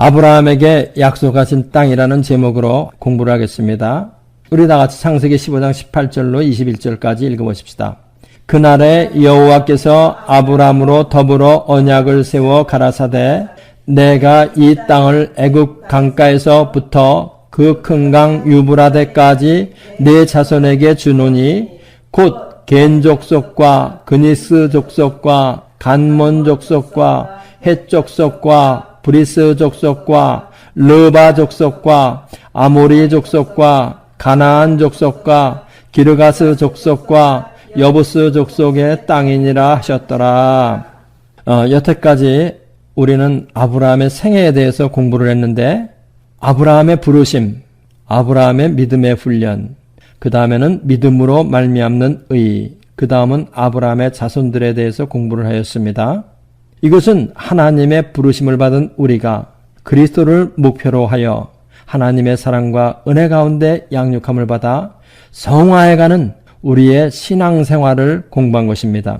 아브라함에게 약속하신 땅이라는 제목으로 공부를 하겠습니다. 우리 다 같이 창세기 15장 18절로 21절까지 읽어보십시다. 그날에 여호와께서 아브라함으로 더불어 언약을 세워 가라사대 내가 이 땅을 애굽 강가에서부터 그 큰 강 유브라데까지 네 자손에게 주노니 곧 겐 족속과 그니스 족속과 간몬 족속과 헷 족속과 브리스 족속과 르바 족속과 아모리 족속과 가나안 족속과 기르가스 족속과 여부스 족속의 땅이니라 하셨더라. 여태까지 우리는 아브라함의 생애에 대해서 공부를 했는데 아브라함의 부르심, 아브라함의 믿음의 훈련, 그 다음에는 믿음으로 말미암는 의, 그 다음은 아브라함의 자손들에 대해서 공부를 하였습니다. 이것은 하나님의 부르심을 받은 우리가 그리스도를 목표로 하여 하나님의 사랑과 은혜 가운데 양육함을 받아 성화해가는 우리의 신앙생활을 공부한 것입니다.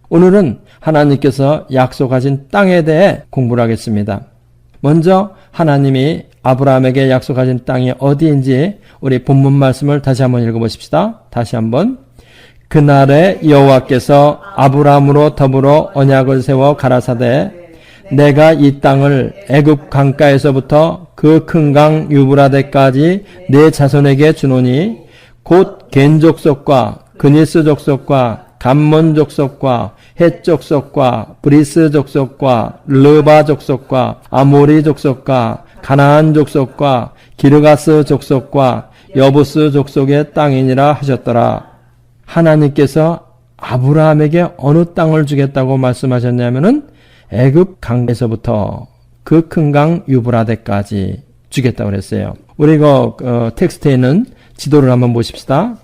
오늘은 하나님께서 약속하신 땅에 대해 공부를 하겠습니다. 먼저 하나님이 아브라함에게 약속하신 땅이 어디인지 우리 본문 말씀을 다시 한번 읽어보십시다. 다시 한번. 그날에 여호와께서 아브라함으로 더불어 언약을 세워 가라사대 내가 이 땅을 애굽 강가에서부터 그 큰 강 유브라데까지 네 자손에게 주노니 곧 겐 족속과 그니스 족속과 간몬 족속과 헷 족속과 브리스 족속과 르바 족속과 아모리 족속과 가나안 족속과 기르가스 족속과 여부스 족속의 땅이니라 하셨더라. 하나님께서 아브라함에게 어느 땅을 주겠다고 말씀하셨냐면은 애굽 강에서부터 그 큰 강 유브라데까지 주겠다고 그랬어요. 우리 텍스트에 있는 지도를 한번 보십시다.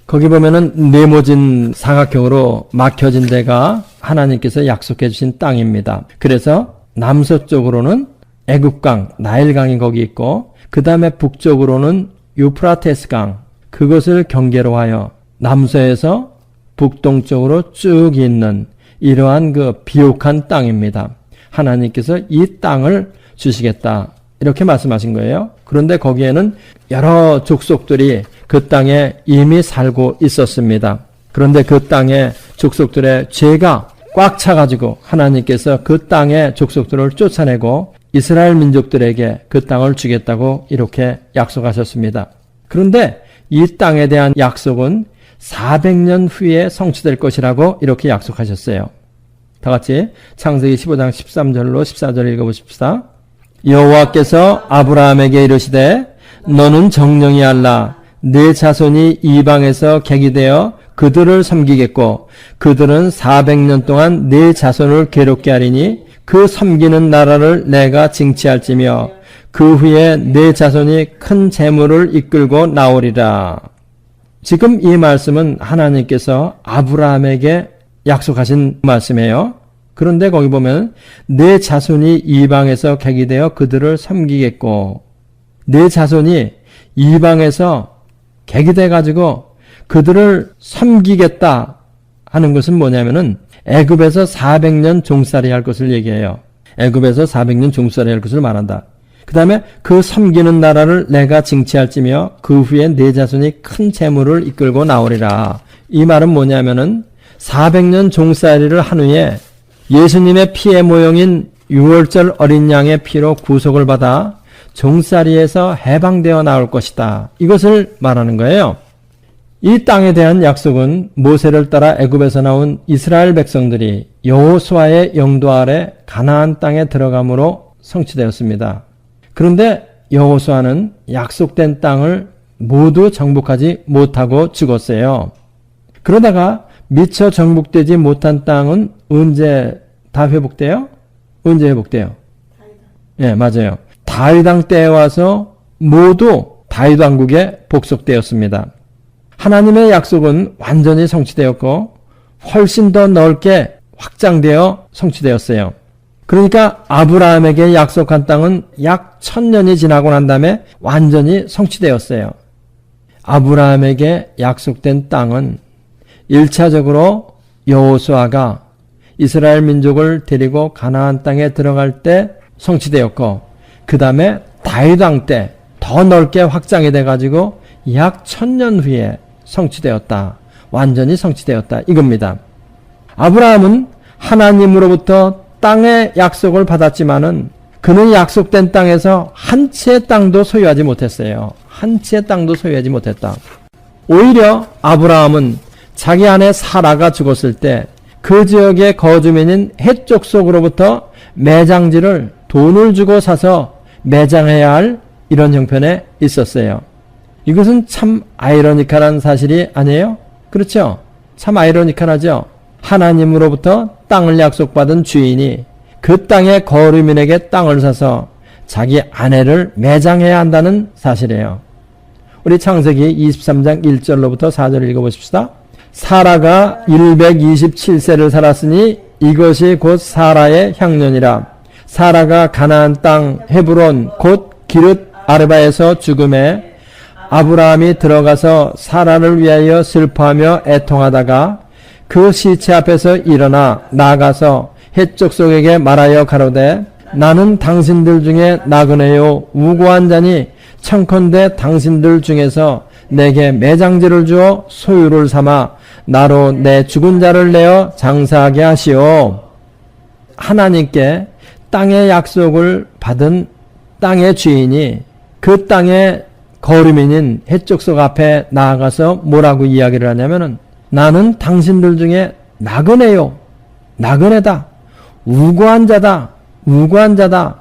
거기 보면은 네모진 삼각형으로 막혀진 데가 하나님께서 약속해 주신 땅입니다. 그래서 남서쪽으로는 애굽강, 나일강이 거기 있고 그 다음에 북쪽으로는 유프라테스강, 그것을 경계로 하여 남서에서 북동쪽으로 쭉 있는 이러한 그 비옥한 땅입니다. 하나님께서 이 땅을 주시겠다 이렇게 말씀하신 거예요. 그런데 거기에는 여러 족속들이 그 땅에 이미 살고 있었습니다. 그런데 그 땅에 족속들의 죄가 꽉 차가지고 하나님께서 그 땅의 족속들을 쫓아내고 이스라엘 민족들에게 그 땅을 주겠다고 이렇게 약속하셨습니다. 그런데 이 땅에 대한 약속은 400년 후에 성취될 것이라고 이렇게 약속하셨어요. 다 같이 창세기 15장 13절로 14절 읽어보십시다. 여호와께서 아브라함에게 이르시되 너는 정령이 알라 네 자손이 이방에서 객이되어 그들을 섬기겠고 그들은 400년 동안 네 자손을 괴롭게 하리니 그 섬기는 나라를 내가 징치할지며 그 후에 네 자손이 큰 재물을 이끌고 나오리라. 지금 이 말씀은 하나님께서 아브라함에게 약속하신 말씀이에요. 그런데 거기 보면 네 자손이 이방에서 객이 되어 그들을 섬기겠고 네 자손이 이방에서 객이 돼가지고 그들을 섬기겠다 하는 것은 뭐냐면은 애굽에서 400년 종살이 할 것을 얘기해요. 애굽에서 400년 종살이 할 것을 말한다. 그 다음에 그 섬기는 나라를 내가 징치할지며 그 후에 네 자손이 큰 재물을 이끌고 나오리라. 이 말은 뭐냐면은 400년 종살이를 한 후에 예수님의 피의 모형인 유월절 어린 양의 피로 구속을 받아 종살이에서 해방되어 나올 것이다. 이것을 말하는 거예요. 이 땅에 대한 약속은 모세를 따라 애굽에서 나온 이스라엘 백성들이 여호수아의 영도 아래 가나안 땅에 들어감으로 성취되었습니다. 그런데 여호수아는 약속된 땅을 모두 정복하지 못하고 죽었어요. 그러다가 미처 정복되지 못한 땅은 언제 다 회복돼요? 언제 회복돼요? 예, 맞아요. 다윗 왕 때에 와서 모두 다윗 왕국에 복속되었습니다. 하나님의 약속은 완전히 성취되었고 훨씬 더 넓게 확장되어 성취되었어요. 그러니까 아브라함에게 약속한 땅은 약 1000년이 지나고 난 다음에 완전히 성취되었어요. 아브라함에게 약속된 땅은 1차적으로 여호수아가 이스라엘 민족을 데리고 가나안 땅에 들어갈 때 성취되었고 그 다음에 다윗 왕 때 더 넓게 확장이 돼가지고 약 1000년 후에 성취되었다. 완전히 성취되었다. 이겁니다. 아브라함은 하나님으로부터 땅의 약속을 받았지만은 그는 약속된 땅에서 한 채의 땅도 소유하지 못했어요. 한 채의 땅도 소유하지 못했다. 오히려 아브라함은 자기 아내 사라가 죽었을 때 그 지역의 거주민인 헷 족속으로부터 매장지를 돈을 주고 사서 매장해야 할 이런 형편에 있었어요. 이것은 참 아이러니컬한 사실이 아니에요? 그렇죠? 참 아이러니컬하죠? 하나님으로부터 땅을 약속받은 주인이 그 땅의 거류민에게 땅을 사서 자기 아내를 매장해야 한다는 사실이에요. 우리 창세기 23장 1절로부터 4절 읽어보십시다. 사라가 127세를 살았으니 이것이 곧 사라의 향년이라. 사라가 가나안 땅 헤브론 곧 기럇 아르바에서 죽음에 아브라함이 들어가서 사라를 위하여 슬퍼하며 애통하다가 그 시체 앞에서 일어나 나아가서 헷 족속에게 말하여 가로되 나는 당신들 중에 나그네요 우고한 자니 청컨대 당신들 중에서 내게 매장지를 주어 소유를 삼아 나로 내 죽은 자를 내어 장사하게 하시오. 하나님께 땅의 약속을 받은 땅의 주인이 그 땅의 거류민인 헷 족속 앞에 나아가서 뭐라고 이야기를 하냐면은 나는 당신들 중에 나그네요. 나그네다. 우고한 자다. 우고한 자다.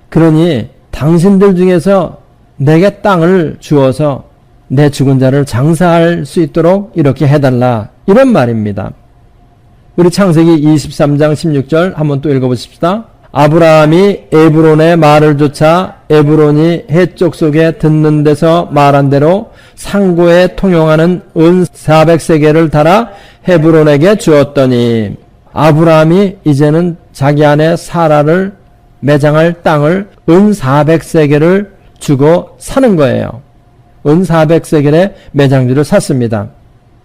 그러니 당신들 중에서 내게 땅을 주어서 내 죽은 자를 장사할 수 있도록 이렇게 해달라. 이런 말입니다. 우리 창세기 23장 16절 한번 또 읽어보십시다. 아브라함이 에브론의 말을 좇아 에브론이 헷 족속에 듣는 데서 말한 대로 상고에 통용하는 은 400세겔을 달아 헤브론에게 주었더니 아브라함이 이제는 자기 아내 사라를 매장할 땅을 은 400세겔을 주고 사는 거예요. 은 400세겔의 매장지를 샀습니다.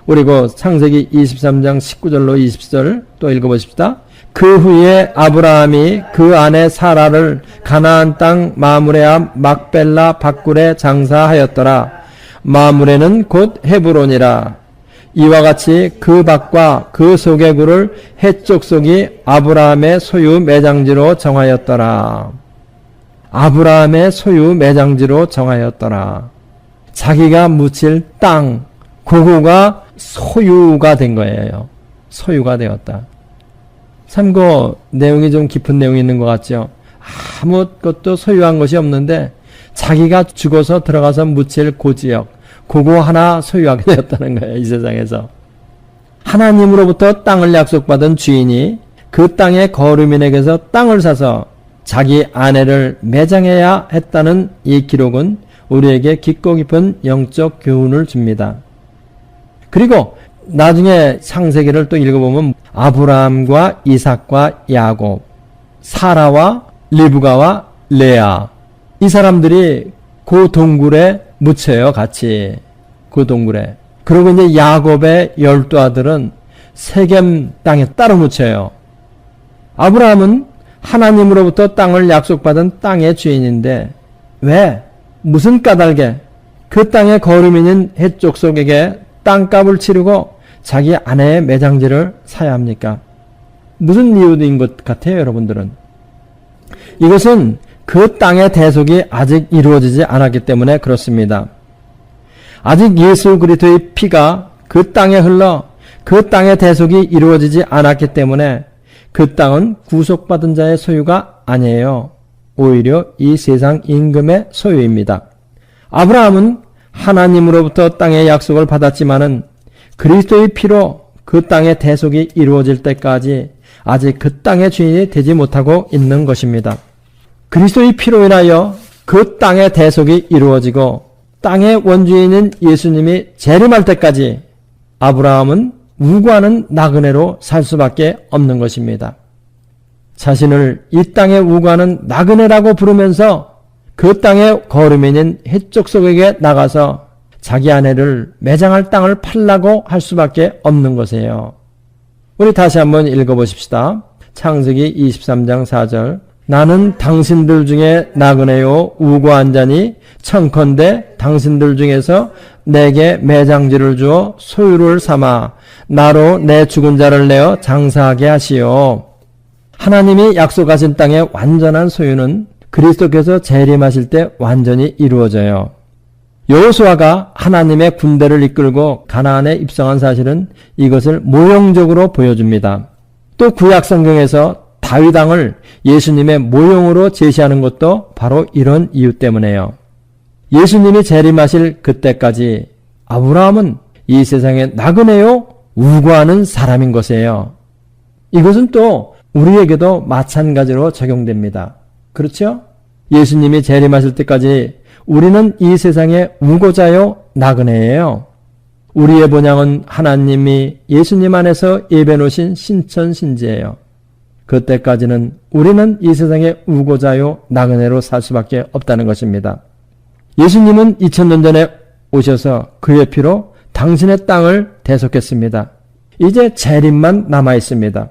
그리고 창세기 23장 19절로 20절 또 읽어보십시다. 그 후에 아브라함이 그 아내 사라를 가나안 땅 마므레 앞 막벨라 밭굴에 장사하였더라. 마므레는 곧 헤브론이라. 이와 같이 그 밭과 그 속의 굴을 헷 족속이 아브라함의 소유 매장지로 정하였더라. 아브라함의 소유 매장지로 정하였더라. 자기가 묻힐 땅, 그거가 소유가 된 거예요. 소유가 되었다. 참고 내용이 좀 깊은 내용이 있는 것 같죠. 아무것도 소유한 것이 없는데 자기가 죽어서 들어가서 묻힐 그 지역, 그거 하나 소유하게 되었다는 거예요. 이 세상에서. 하나님으로부터 땅을 약속받은 주인이 그 땅의 거류민에게서 땅을 사서 자기 아내를 매장해야 했다는 이 기록은 우리에게 깊고 깊은 영적 교훈을 줍니다. 그리고 나중에 창세기를 또 읽어보면 아브라함과 이삭과 야곱, 사라와 리브가와 레아, 이 사람들이 그 동굴에 묻혀요. 같이 그 동굴에. 그리고 이제 야곱의 12아들은 세겜 땅에 따로 묻혀요. 아브라함은 하나님으로부터 땅을 약속받은 땅의 주인인데 왜? 무슨 까닭에 그 땅의 거류민인 헷 족속에게 땅값을 치르고 자기 아내의 매장지를 사야 합니까? 무슨 이유인 것 같아요, 여러분들은? 이것은 그 땅의 대속이 아직 이루어지지 않았기 때문에 그렇습니다. 아직 예수 그리스도의 피가 그 땅에 흘러 그 땅의 대속이 이루어지지 않았기 때문에 그 땅은 구속받은 자의 소유가 아니에요. 오히려 이 세상 임금의 소유입니다. 아브라함은 하나님으로부터 땅의 약속을 받았지만은 그리스도의 피로 그 땅의 대속이 이루어질 때까지 아직 그 땅의 주인이 되지 못하고 있는 것입니다. 그리스도의 피로 인하여 그 땅의 대속이 이루어지고 땅의 원주인인 예수님이 재림할 때까지 아브라함은 우고하는 나그네로 살 수밖에 없는 것입니다. 자신을 이 땅에 우고하는 나그네라고 부르면서 그 땅의 거류민인 헷 족속에게 나가서 자기 아내를 매장할 땅을 팔라고 할 수밖에 없는 것이에요. 우리 다시 한번 읽어보십시다. 창세기 23장 4절 나는 당신들 중에 나그네요 우고한 자니 청컨대 당신들 중에서 내게 매장지를 주어 소유를 삼아 나로 내 죽은 자를 내어 장사하게 하시오. 하나님이 약속하신 땅의 완전한 소유는 그리스도께서 재림하실 때 완전히 이루어져요. 여호수아가 하나님의 군대를 이끌고 가나안에 입성한 사실은 이것을 모형적으로 보여줍니다. 또 구약 성경에서 다윗 왕을 예수님의 모형으로 제시하는 것도 바로 이런 이유 때문에요. 예수님이 재림하실 그때까지 아브라함은 이 세상에 나그네요 우고하는 사람인 것이에요. 이것은 또 우리에게도 마찬가지로 적용됩니다. 그렇죠? 예수님이 재림하실 때까지 우리는 이 세상에 우고자요 나그네예요. 우리의 본향은 하나님이 예수님 안에서 예배 놓으신 신천신지예요. 그때까지는 우리는 이 세상에 우고자요 나그네로 살 수밖에 없다는 것입니다. 예수님은 2000년 전에 오셔서 그의 피로 당신의 땅을 대속했습니다. 이제 재림만 남아 있습니다.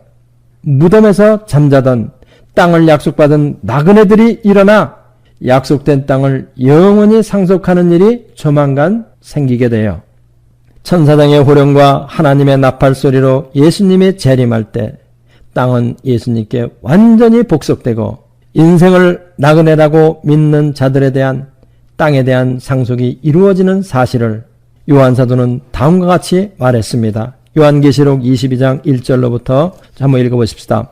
무덤에서 잠자던 땅을 약속받은 나그네들이 일어나 약속된 땅을 영원히 상속하는 일이 조만간 생기게 돼요. 천사장의 호령과 하나님의 나팔 소리로 예수님이 재림할 때 땅은 예수님께 완전히 복속되고 인생을 나그네라고 믿는 자들에 대한 땅에 대한 상속이 이루어지는 사실을 요한사도는 다음과 같이 말했습니다. 요한계시록 22장 1절로부터 한번 읽어보십시다.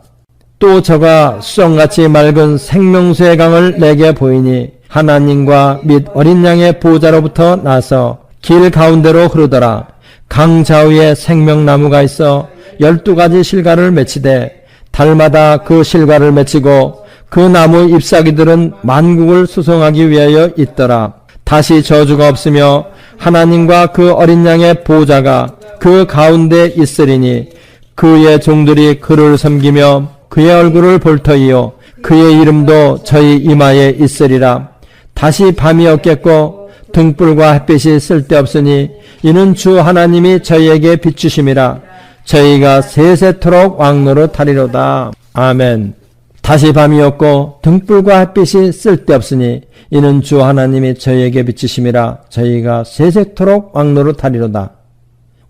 또 저가 수정같이 맑은 생명수의 강을 내게 보이니 하나님과 및 어린 양의 보호자로부터 나서 길 가운데로 흐르더라. 강 좌우에 생명나무가 있어 12가지 실과를 맺히되 달마다 그 실과를 맺히고 그 나무 잎사귀들은 만국을 수송하기 위하여 있더라. 다시 저주가 없으며 하나님과 그 어린 양의 보호자가 그 가운데 있으리니 그의 종들이 그를 섬기며 그의 얼굴을 볼 터이요 그의 이름도 저희 이마에 있으리라. 다시 밤이 없겠고 등불과 햇빛이 쓸데없으니 이는 주 하나님이 저희에게 비추심이라. 저희가 세세토록 왕노릇하리로다. 아멘. 다시 밤이 없고 등불과 햇빛이 쓸데없으니 이는 주 하나님이 저희에게 비추심이라. 저희가 세세토록 왕노릇하리로다.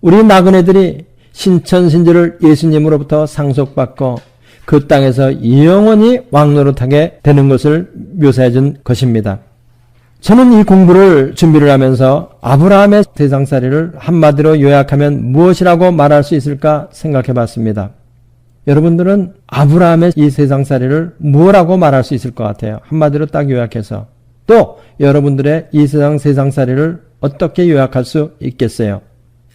우리 나그네들이 신천신지를 예수님으로부터 상속받고 그 땅에서 영원히 왕노릇하게 되는 것을 묘사해 준 것입니다. 저는 이 공부를 준비를 하면서 아브라함의 세상살이를 한마디로 요약하면 무엇이라고 말할 수 있을까 생각해 봤습니다. 여러분들은 아브라함의 이 세상살이를 무엇이라고 말할 수 있을 것 같아요? 한마디로 딱 요약해서. 또 여러분들의 이 세상살이를 어떻게 요약할 수 있겠어요?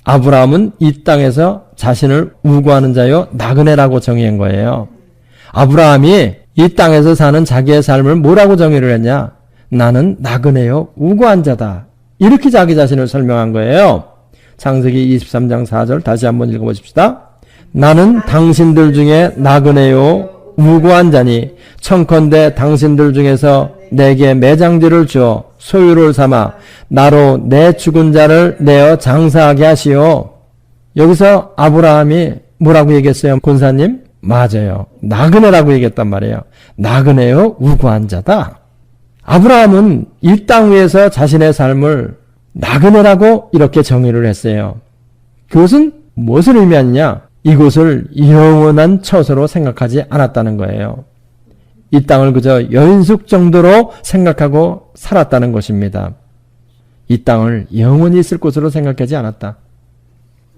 아브라함은 이 땅에서 자신을 우고하는 자요 나그네라고 정의한 거예요. 아브라함이 이 땅에서 사는 자기의 삶을 뭐라고 정의를 했냐? 나는 나그네요 우고한 자다. 이렇게 자기 자신을 설명한 거예요. 창세기 23장 4절 다시 한번 읽어보십시다. 나는 당신들 중에 나그네요 우고한 자니 청컨대 당신들 중에서 내게 매장지를 주어 소유를 삼아 나로 내 죽은 자를 내어 장사하게 하시오. 여기서 아브라함이 뭐라고 얘기했어요? 권사님? 맞아요. 나그네라고 얘기했단 말이에요. 나그네요 우고한 자다. 아브라함은 이 땅 위에서 자신의 삶을 나그네라고 이렇게 정의를 했어요. 그것은 무엇을 의미하느냐? 이곳을 영원한 처소로 생각하지 않았다는 거예요. 이 땅을 그저 여인숙 정도로 생각하고 살았다는 것입니다. 이 땅을 영원히 있을 곳으로 생각하지 않았다.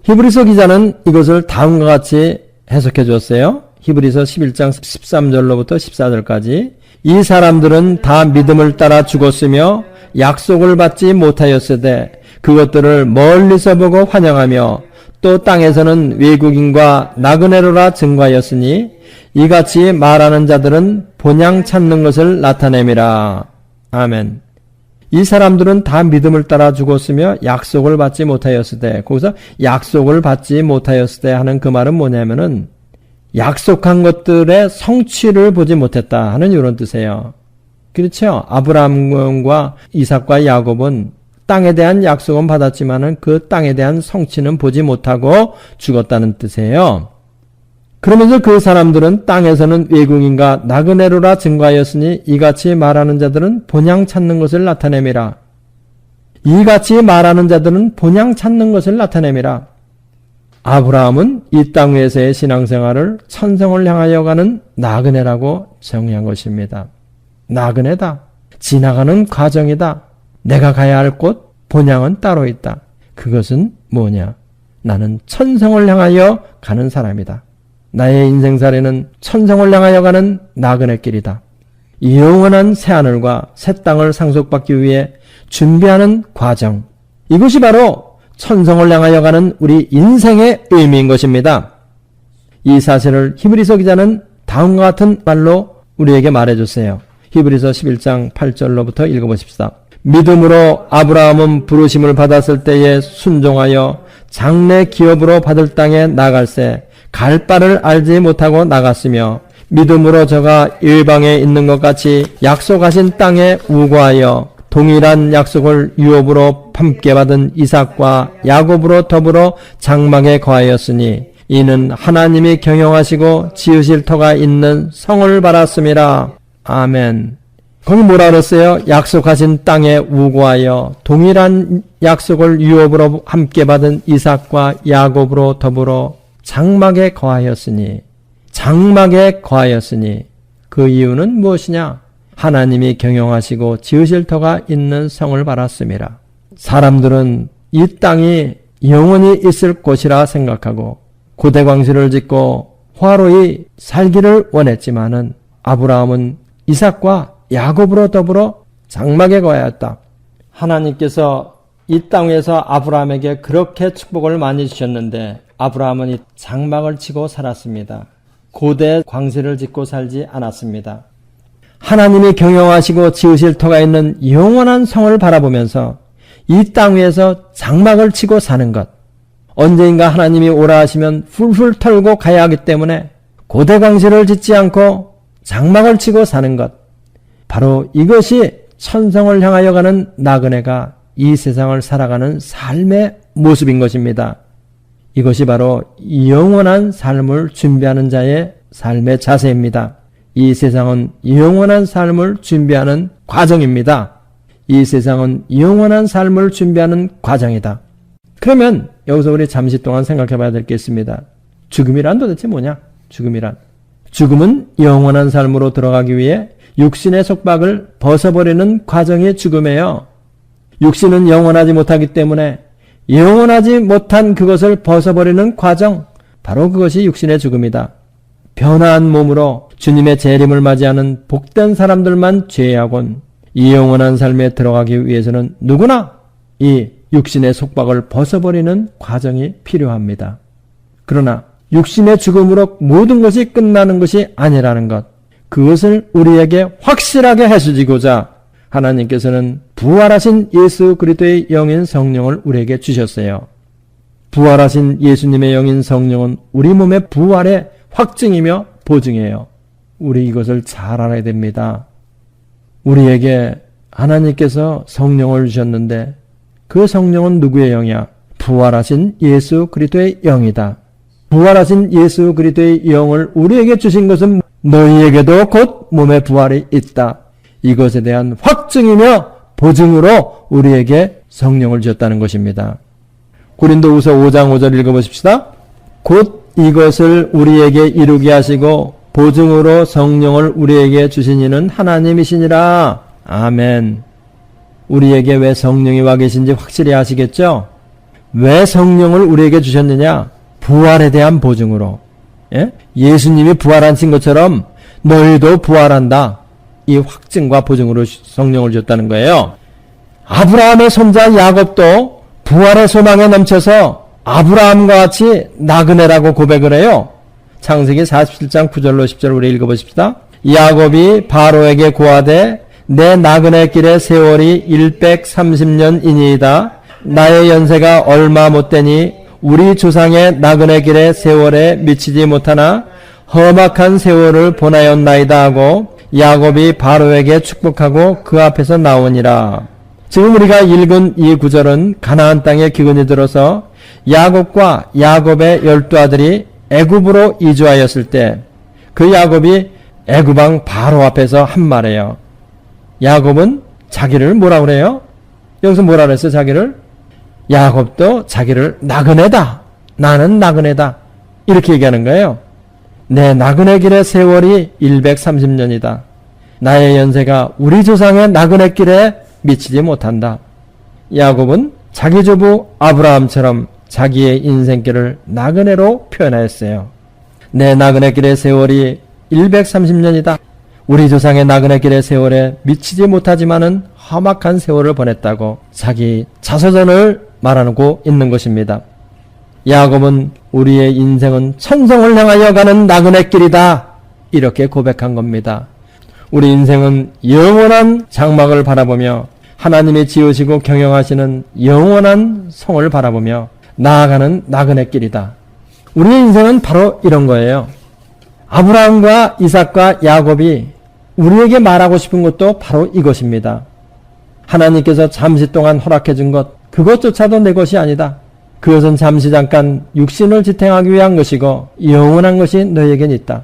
히브리서 기자는 이것을 다음과 같이 해석해 주었어요. 히브리서 11장 13절로부터 14절까지 이 사람들은 다 믿음을 따라 죽었으며 약속을 받지 못하였으되 그것들을 멀리서 보고 환영하며 또 땅에서는 외국인과 나그네로라 증거하였으니 이같이 말하는 자들은 본향 찾는 것을 나타냄이라. 아멘. 이 사람들은 다 믿음을 따라 죽었으며 약속을 받지 못하였으되, 거기서 약속을 받지 못하였으되 하는 그 말은 뭐냐면은 약속한 것들의 성취를 보지 못했다 하는 이런 뜻이에요. 그렇죠? 아브라함과 이삭과 야곱은 땅에 대한 약속은 받았지만은 그 땅에 대한 성취는 보지 못하고 죽었다는 뜻이에요. 그러면서 그 사람들은 땅에서는 외국인과 나그네로라 증거하였으니 이같이 말하는 자들은 본향 찾는 것을 나타냄이라. 이같이 말하는 자들은 본향 찾는 것을 나타냄이라. 아브라함은 이 땅 위에서의 신앙생활을 천성을 향하여 가는 나그네라고 정의한 것입니다. 나그네다. 지나가는 과정이다. 내가 가야 할 곳, 본향은 따로 있다. 그것은 뭐냐? 나는 천성을 향하여 가는 사람이다. 나의 인생살이는 천성을 향하여 가는 나그네길이다. 영원한 새하늘과 새 땅을 상속받기 위해 준비하는 과정. 이것이 바로 천성을 향하여 가는 우리 인생의 의미인 것입니다. 이 사실을 히브리서 기자는 다음과 같은 말로 우리에게 말해주세요. 히브리서 11장 8절로부터 읽어보십시다. 믿음으로 아브라함은 부르심을 받았을 때에 순종하여 장래 기업으로 받을 땅에 나갈새 갈 바를 알지 못하고 나갔으며 믿음으로 저가 일방에 있는 것 같이 약속하신 땅에 우거하여 동일한 약속을 유업으로 함께 받은 이삭과 야곱으로 더불어 장막에 거하였으니 이는 하나님이 경영하시고 지으실 터가 있는 성을 바랐음이라. 아멘. 거기 뭐라 그랬어요? 약속하신 땅에 우거하여 동일한 약속을 유업으로 함께 받은 이삭과 야곱으로 더불어 장막에 거하였으니 그 이유는 무엇이냐? 하나님이 경영하시고 지으실 터가 있는 성을 바랐음이라. 사람들은 이 땅이 영원히 있을 곳이라 생각하고 고대광실을 짓고 화로히 살기를 원했지만은 아브라함은 이삭과 야곱으로 더불어 장막에 거하였다. 하나님께서 이 땅에서 아브라함에게 그렇게 축복을 많이 주셨는데 아브라함은 이 장막을 치고 살았습니다. 고대 광실을 짓고 살지 않았습니다. 하나님이 경영하시고 지으실 터가 있는 영원한 성을 바라보면서 이 땅 위에서 장막을 치고 사는 것. 언제인가 하나님이 오라 하시면 훌훌 털고 가야 하기 때문에 고대 광실을 짓지 않고 장막을 치고 사는 것. 바로 이것이 천성을 향하여 가는 나그네가 이 세상을 살아가는 삶의 모습인 것입니다. 이것이 바로 영원한 삶을 준비하는 자의 삶의 자세입니다. 이 세상은 영원한 삶을 준비하는 과정입니다. 이 세상은 영원한 삶을 준비하는 과정이다. 그러면 여기서 우리 잠시 동안 생각해 봐야 될 게 있습니다. 죽음이란 도대체 뭐냐? 죽음은 영원한 삶으로 들어가기 위해 육신의 속박을 벗어버리는 과정의 죽음이에요. 육신은 영원하지 못하기 때문에 영원하지 못한 그것을 벗어버리는 과정, 바로 그것이 육신의 죽음이다. 변화한 몸으로 주님의 재림을 맞이하는 복된 사람들만 제외하곤 이 영원한 삶에 들어가기 위해서는 누구나 이 육신의 속박을 벗어버리는 과정이 필요합니다. 그러나 육신의 죽음으로 모든 것이 끝나는 것이 아니라는 것, 그것을 우리에게 확실하게 해주시고자 하나님께서는 부활하신 예수 그리스도의 영인 성령을 우리에게 주셨어요. 부활하신 예수님의 영인 성령은 우리 몸의 부활의 확증이며 보증이에요. 우리 이것을 잘 알아야 됩니다. 우리에게 하나님께서 성령을 주셨는데 그 성령은 누구의 영이야? 부활하신 예수 그리스도의 영이다. 부활하신 예수 그리스도의 영을 우리에게 주신 것은 너희에게도 곧 몸의 부활이 있다. 이것에 대한 확증이며 보증으로 우리에게 성령을 주셨다는 것입니다. 고린도후서 5장 5절 읽어보십시다. 곧 이것을 우리에게 이루게 하시고 보증으로 성령을 우리에게 주신 이는 하나님이시니라. 아멘. 우리에게 왜 성령이 와 계신지 확실히 아시겠죠? 왜 성령을 우리에게 주셨느냐? 부활에 대한 보증으로. 예수님이 부활하신 것처럼 너희도 부활한다. 이 확증과 보증으로 성령을 줬다는 거예요. 아브라함의 손자 야곱도 부활의 소망에 넘쳐서 아브라함과 같이 나그네라고 고백을 해요. 창세기 47장 9절로 10절 우리 읽어보십시다. 야곱이 바로에게 고하되 내 나그네 길의 세월이 130년이니이다. 나의 연세가 얼마 못되니 우리 조상의 나그네 길의 세월에 미치지 못하나 험악한 세월을 보내었나이다 하고 야곱이 바로에게 축복하고 그 앞에서 나오니라. 지금 우리가 읽은 이 구절은 가나안 땅에 기근이 들어서 야곱과 야곱의 12 아들이 애굽으로 이주하였을 때 그 야곱이 애굽 왕 바로 앞에서 한 말이에요. 야곱은 자기를 뭐라 그래요? 여기서 뭐라 그랬어요? 자기를? 야곱도 자기를 나그네다. 나는 나그네다. 이렇게 얘기하는 거예요. 내 나그네 길의 세월이 130년이다. 나의 연세가 우리 조상의 나그네 길에 미치지 못한다. 야곱은 자기 조부 아브라함처럼 자기의 인생길을 나그네로 표현하였어요. 내 나그네 길의 세월이 130년이다. 우리 조상의 나그네 길의 세월에 미치지 못하지만은 험악한 세월을 보냈다고 자기 자서전을 말하고 있는 것입니다. 야곱은 우리의 인생은 천성을 향하여 가는 나그네 길이다. 이렇게 고백한 겁니다. 우리 인생은 영원한 장막을 바라보며 하나님이 지으시고 경영하시는 영원한 성을 바라보며 나아가는 나그네 길이다. 우리의 인생은 바로 이런 거예요. 아브라함과 이삭과 야곱이 우리에게 말하고 싶은 것도 바로 이것입니다. 하나님께서 잠시 동안 허락해 준 것, 그것조차도 내 것이 아니다. 그것은 잠시 잠깐 육신을 지탱하기 위한 것이고 영원한 것이 너희에겐 있다.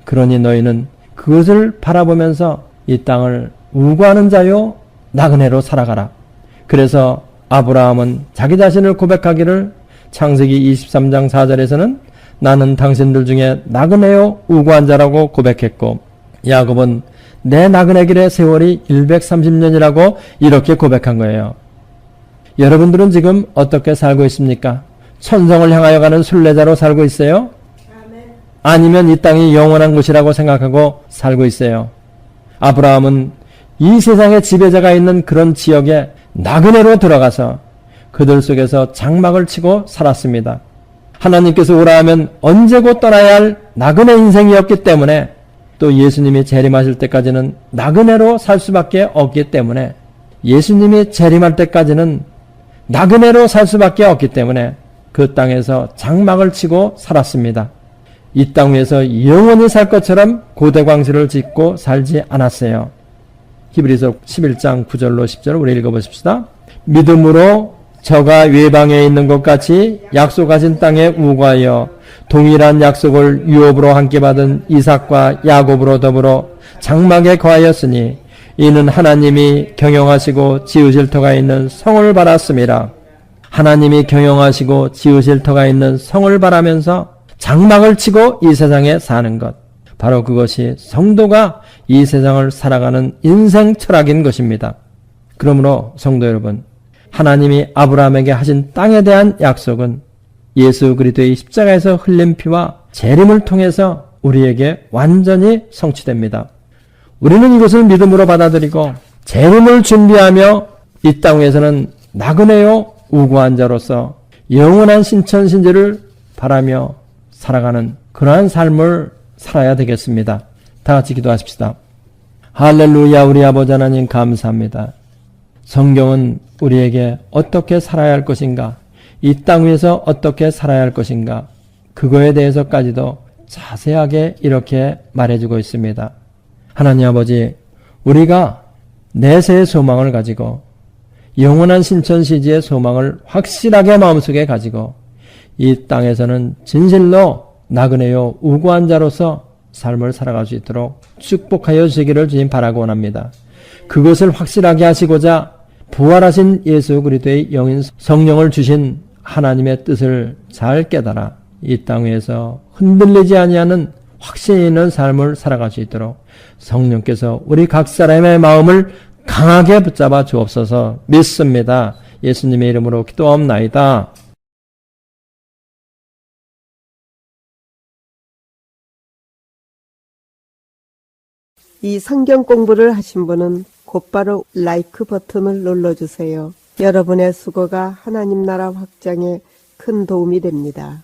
그러니 너희는 그것을 바라보면서 이 땅을 우고하는 자요 나그네로 살아가라. 그래서 아브라함은 자기 자신을 고백하기를 창세기 23장 4절에서는 나는 당신들 중에 나그네요 우고한 자라고 고백했고, 야곱은 내 나그네 길의 세월이 130년이라고 이렇게 고백한 거예요. 여러분들은 지금 어떻게 살고 있습니까? 천성을 향하여 가는 순례자로 살고 있어요? 아니면 이 땅이 영원한 곳이라고 생각하고 살고 있어요? 아브라함은 이 세상의 지배자가 있는 그런 지역에 나그네로 들어가서 그들 속에서 장막을 치고 살았습니다. 하나님께서 오라 하면 언제 곧 떠나야 할 나그네 인생이었기 때문에, 또 예수님이 재림하실 때까지는 나그네로 살 수밖에 없기 때문에, 예수님이 재림할 때까지는 나그네로 살 수밖에 없기 때문에 그 땅에서 장막을 치고 살았습니다. 이 땅 위에서 영원히 살 것처럼 고대광실을 짓고 살지 않았어요. 히브리서 11장 9절로 10절 우리 읽어보십시다. 믿음으로 저가 외방에 있는 것 같이 약속하신 땅에 우거하여 동일한 약속을 유업으로 함께 받은 이삭과 야곱으로 더불어 장막에 거하였으니 이는 하나님이 경영하시고 지으실 터가 있는 성을 바랐습니다. 하나님이 경영하시고 지으실 터가 있는 성을 바라면서 장막을 치고 이 세상에 사는 것, 바로 그것이 성도가 이 세상을 살아가는 인생 철학인 것입니다. 그러므로 성도 여러분, 하나님이 아브라함에게 하신 땅에 대한 약속은 예수 그리스도의 십자가에서 흘린 피와 재림을 통해서 우리에게 완전히 성취됩니다. 우리는 이것을 믿음으로 받아들이고 재림을 준비하며 이 땅에서는 나그네요 우고한 자로서 영원한 신천신지를 바라며 살아가는 그러한 삶을 살아야 되겠습니다. 다 같이 기도하십시다. 할렐루야. 우리 아버지 하나님 감사합니다. 성경은 우리에게 어떻게 살아야 할 것인가, 이 땅 위에서 어떻게 살아야 할 것인가, 그거에 대해서까지도 자세하게 이렇게 말해주고 있습니다. 하나님 아버지, 우리가 내세의 소망을 가지고 영원한 신천시지의 소망을 확실하게 마음속에 가지고 이 땅에서는 진실로 나그네요 우고한 자로서 삶을 살아갈 수 있도록 축복하여 주시기를 주님 바라고 원합니다. 그것을 확실하게 하시고자 부활하신 예수 그리스도의 영인 성령을 주신 하나님의 뜻을 잘 깨달아 이 땅 위에서 흔들리지 아니하는 확신 있는 삶을 살아갈 수 있도록 성령께서 우리 각 사람의 마음을 강하게 붙잡아 주옵소서. 믿습니다. 예수님의 이름으로 기도하옵나이다. 이 성경 공부를 하신 분은 곧바로 라이크 버튼을 눌러주세요. 여러분의 수고가 하나님 나라 확장에 큰 도움이 됩니다.